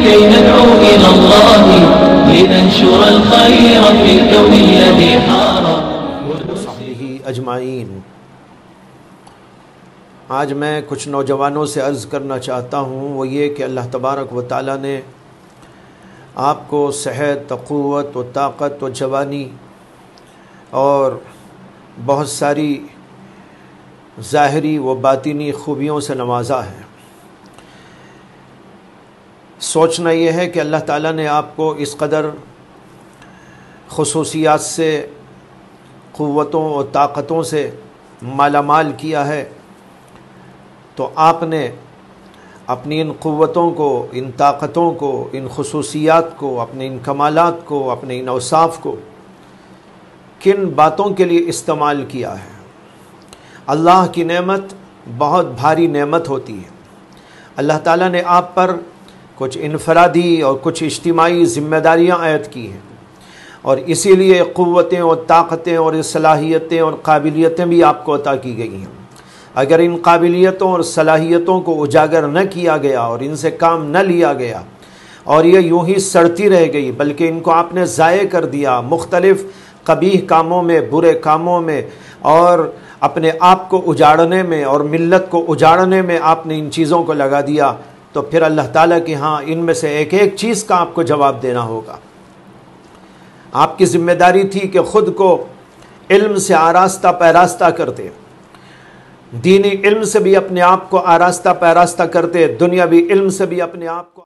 كي ندعو إلى الله لننشر الخير في الكون الذي حار وصحبه اجمعین۔ آج میں کچھ نوجوانوں سے عرض کرنا چاہتا ہوں، وہ یہ کہ اللہ تبارک و تعالیٰ نے آپ کو صحت و قوت و طاقت و جوانی اور بہت ساری ظاہری و باطنی خوبیوں سے نوازا ہے۔ سوچنا یہ ہے کہ اللہ تعالیٰ نے آپ کو اس قدر خصوصیات سے، قوتوں اور طاقتوں سے مالا مال کیا ہے، تو آپ نے اپنی ان قوتوں کو، ان طاقتوں کو، ان خصوصیات کو، اپنے ان کمالات کو، اپنے ان اوصاف کو کن باتوں کے لیے استعمال کیا ہے؟ اللہ کی نعمت بہت بھاری نعمت ہوتی ہے۔ اللہ تعالیٰ نے آپ پر کچھ انفرادی اور کچھ اجتماعی ذمہ داریاں عائد کی ہیں، اور اسی لیے قوتیں اور طاقتیں اور صلاحیتیں اور قابلیتیں بھی آپ کو عطا کی گئی ہیں۔ اگر ان قابلیتوں اور صلاحیتوں کو اجاگر نہ کیا گیا اور ان سے کام نہ لیا گیا اور یہ یوں ہی سڑتی رہ گئی، بلکہ ان کو آپ نے ضائع کر دیا، مختلف قبیح کاموں میں، برے کاموں میں، اور اپنے آپ کو اجاڑنے میں اور ملت کو اجاڑنے میں آپ نے ان چیزوں کو لگا دیا، تو پھر اللہ تعالیٰ کے ہاں ان میں سے ایک ایک چیز کا آپ کو جواب دینا ہوگا۔ آپ کی ذمہ داری تھی کہ خود کو علم سے آراستہ پیراستہ کرتے، دینی علم سے بھی اپنے آپ کو آراستہ پیراستہ کرتے، دنیاوی علم سے بھی اپنے آپ کو